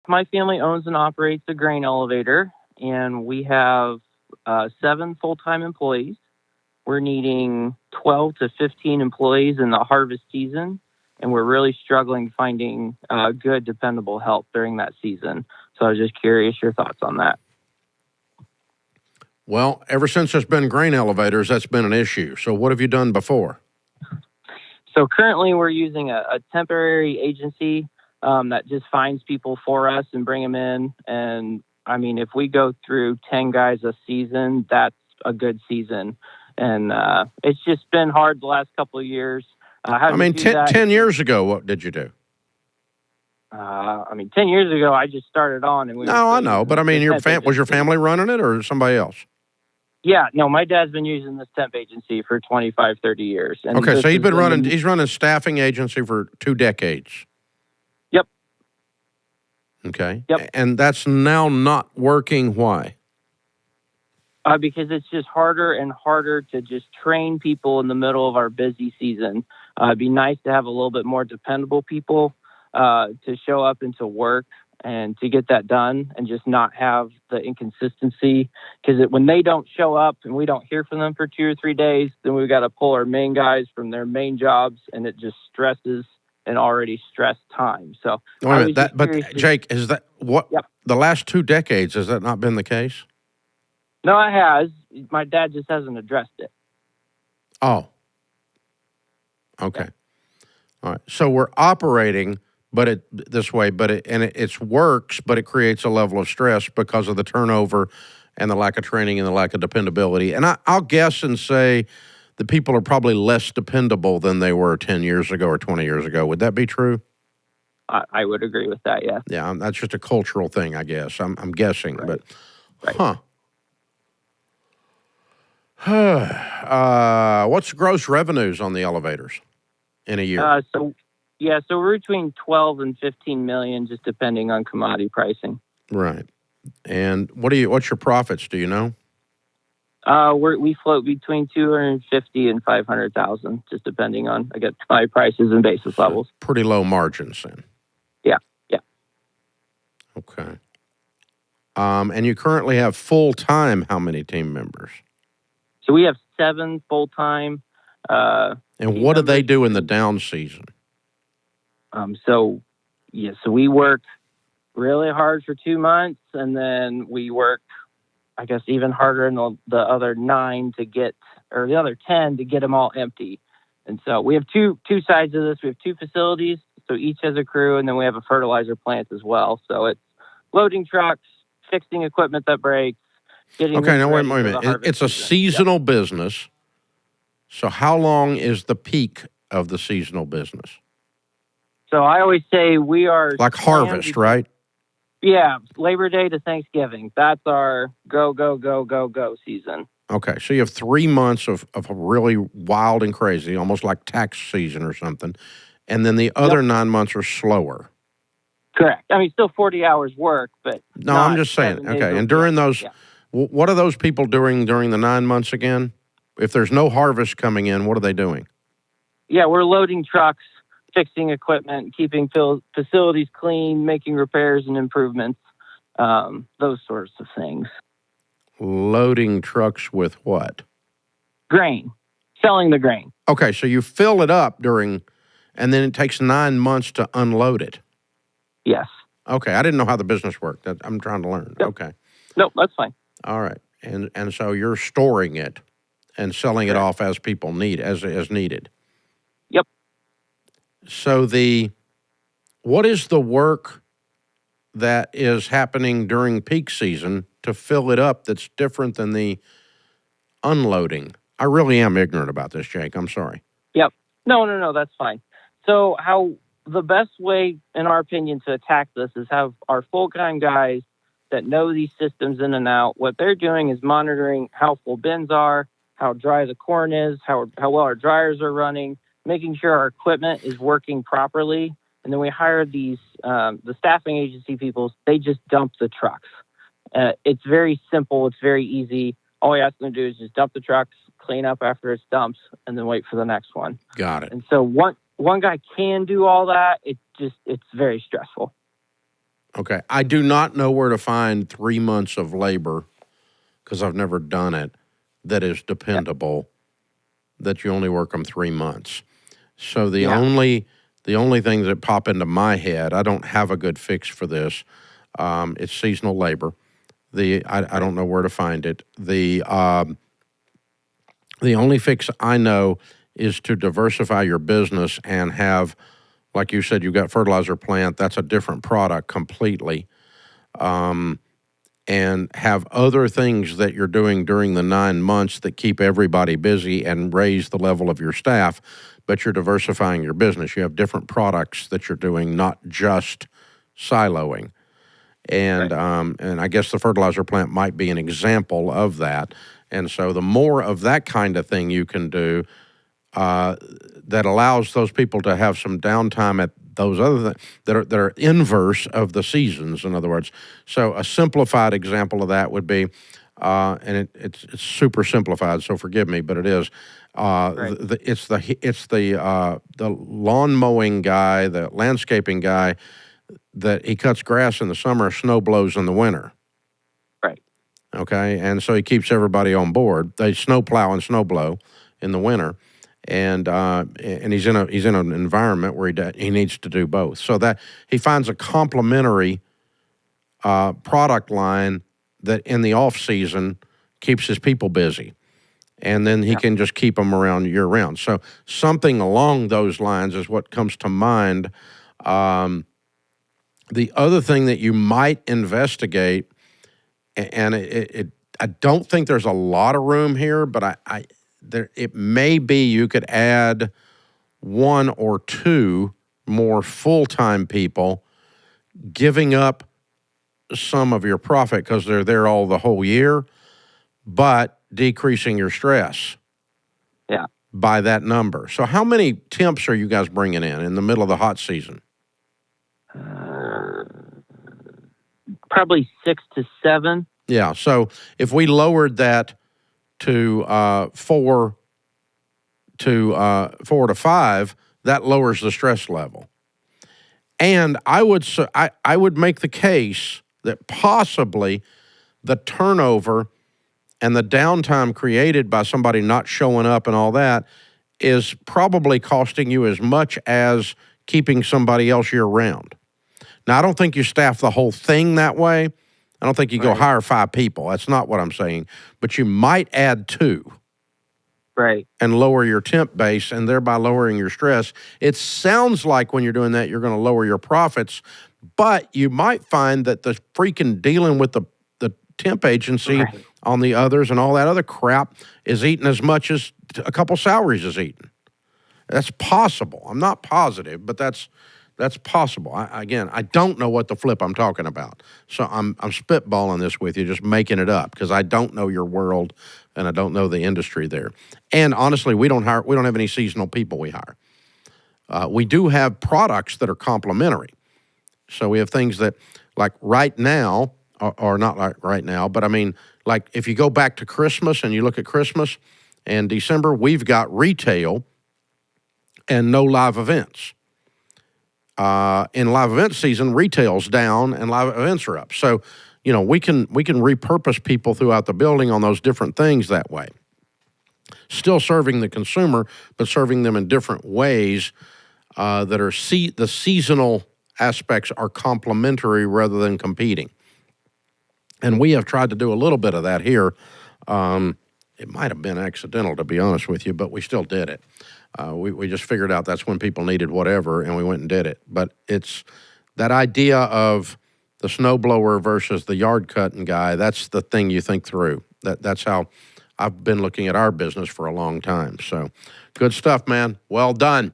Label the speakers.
Speaker 1: My family owns and operates a grain elevator, and we have 7 full-time employees. We're needing 12 to 15 employees in the harvest season, and we're really struggling finding good, dependable help during that season. So I was just curious your thoughts on that.
Speaker 2: Well, ever since there's been grain elevators, that's been an issue. So what have you done before?
Speaker 1: So currently we're using a temporary agency that just finds people for us and bring them in. And I mean, if we go through 10 guys a season, that's a good season. And it's just been hard the last couple of years.
Speaker 2: 10 years ago, what did you do?
Speaker 1: 10 years ago, I just started on. And
Speaker 2: I know. But I mean, was your family running it or somebody else?
Speaker 1: Yeah, no, my dad's been using this temp agency for 25, 30 years. And
Speaker 2: okay, so he's running staffing agency for 2 decades.
Speaker 1: Yep.
Speaker 2: Okay.
Speaker 1: Yep.
Speaker 2: And that's now not working. Why?
Speaker 1: Because it's just harder and harder to just train people in the middle of our busy season. It'd be nice to have a little bit more dependable people to show up and to work and to get that done and just not have the inconsistency. Because when they don't show up and we don't hear from them for 2 or 3 days, then we've got to pull our main guys from their main jobs, and it just stresses an already stressed time. So,
Speaker 2: Jake, is that what the last 2 decades, has that not been the case?
Speaker 1: No, it has. My dad just hasn't addressed it.
Speaker 2: Oh. Okay. All right. So we're operating this way, it works, but it creates a level of stress because of the turnover and the lack of training and the lack of dependability. And I'll guess and say the people are probably less dependable than they were 10 years ago or 20 years ago. Would that be true?
Speaker 1: I would agree with that, yeah.
Speaker 2: Yeah, that's just a cultural thing, I guess. I'm guessing,
Speaker 1: right.
Speaker 2: But what's gross revenues on the elevators in a year?
Speaker 1: So we're between 12 and 15 million, just depending on commodity pricing.
Speaker 2: Right. And what's your profits? Do you know?
Speaker 1: We float between 250 and 500,000, just depending on commodity prices and basis levels.
Speaker 2: Pretty low margins then.
Speaker 1: Yeah.
Speaker 2: Okay. And you currently have full-time how many team members?
Speaker 1: So we have 7 full-time.
Speaker 2: And what do they do in the down season?
Speaker 1: So we work really hard for 2 months, and then we work, I guess, even harder in the other 10 to get them all empty. And so we have two sides of this. We have 2 facilities, so each has a crew, and then we have a fertilizer plant as well. So it's loading trucks, fixing equipment that breaks, getting.
Speaker 2: Okay, now wait a minute. It's a seasonal business. So how long is the peak of the seasonal business?
Speaker 1: So I always say we are...
Speaker 2: Like harvest, right?
Speaker 1: Yeah, Labor Day to Thanksgiving. That's our go, go, go, go, go season.
Speaker 2: Okay, so you have 3 months of really wild and crazy, almost like tax season or something. And then the other 9 months are slower.
Speaker 1: Correct. I mean, still 40 hours work, but...
Speaker 2: No, I'm just saying. Okay, and during those... What are those people doing during the 9 months again? If there's no harvest coming in, what are they doing?
Speaker 1: Yeah, we're loading trucks, fixing equipment, keeping facilities clean, making repairs and improvements, those sorts of things.
Speaker 2: Loading trucks with what?
Speaker 1: Grain. Selling the grain.
Speaker 2: Okay, so you fill it up and then it takes 9 months to unload it.
Speaker 1: Yes.
Speaker 2: Okay, I didn't know how the business worked. I'm trying to learn.
Speaker 1: Yep.
Speaker 2: Okay.
Speaker 1: Nope, that's fine.
Speaker 2: All right, and so you're storing it and selling it off as people need, as needed.
Speaker 1: Yep.
Speaker 2: So what is the work that is happening during peak season to fill it up that's different than the unloading? I really am ignorant about this, Jake. I'm sorry.
Speaker 1: Yep. No, that's fine. So the best way, in our opinion, to attack this is have our full-time guys that know these systems in and out. What they're doing is monitoring how full bins are, how dry the corn is, how well our dryers are running, making sure our equipment is working properly. And then we hire these, the staffing agency people, they just dump the trucks. It's very simple. It's very easy. All we ask them to do is just dump the trucks, clean up after it's dumped, and then wait for the next one.
Speaker 2: Got it.
Speaker 1: And so one guy can do all that. It's very stressful.
Speaker 2: Okay. I do not know where to find 3 months of labor because I've never done it that is dependable, that you only work them 3 months. So the only things that pop into my head, I don't have a good fix for this. It's seasonal labor. I don't know where to find it. The only fix I know is to diversify your business and have, like you said, you've got fertilizer plant. That's a different product completely. And have other things that you're doing during the 9 months that keep everybody busy and raise the level of your staff, but you're diversifying your business. You have different products that you're doing, not just siloing. And and I guess the fertilizer plant might be an example of that. And so the more of that kind of thing you can do, that allows those people to have some downtime at those other things that are inverse of the seasons, in other words. So a simplified example of that would be, and it's super simplified, so forgive me, but it is. It's the lawn mowing guy, the landscaping guy, that he cuts grass in the summer, snow blows in the winter.
Speaker 1: Right.
Speaker 2: Okay, and so he keeps everybody on board. They snow plow and snow blow in the winter. And he's in an environment where he needs to do both, so that he finds a complementary product line that in the off season keeps his people busy, and then he can just keep them around year round. So something along those lines is what comes to mind. The other thing that you might investigate, and I don't think there's a lot of room here, but it may be you could add 1 or 2 more full-time people, giving up some of your profit because they're there all the whole year, but decreasing your stress by that number. So how many temps are you guys bringing in the middle of the hot season?
Speaker 1: Probably 6 to 7.
Speaker 2: Yeah, so if we lowered that to 4 to 5, that lowers the stress level. And I would make the case that possibly the turnover and the downtime created by somebody not showing up and all that is probably costing you as much as keeping somebody else year round. Now, I don't think you staff the whole thing that way. I don't think you go hire 5 people. That's not what I'm saying. But you might add 2.
Speaker 1: Right.
Speaker 2: And lower your temp base and thereby lowering your stress. It sounds like when you're doing that, you're going to lower your profits, but you might find that the freaking dealing with the temp agency on the others and all that other crap is eating as much as a couple salaries is eating. That's possible. I'm not positive, but that's possible. I don't know what the flip I'm talking about. So I'm spitballing this with you, just making it up because I don't know your world and I don't know the industry there. And honestly, we don't have any seasonal people we hire. We do have products that are complementary. So we have things that, like right now, or not like right now, but I mean, like if you go back to Christmas and you look at Christmas and December, we've got retail and no live events. In live event season, retail's down and live events are up. So, we can repurpose people throughout the building on those different things that way. Still serving the consumer, but serving them in different ways that are the seasonal aspects are complementary rather than competing. And we have tried to do a little bit of that here. It might have been accidental, to be honest with you, but we still did it. We just figured out that's when people needed whatever, and we went and did it. But it's that idea of the snowblower versus the yard cutting guy, that's the thing you think through. That's how I've been looking at our business for a long time. So good stuff, man. Well done.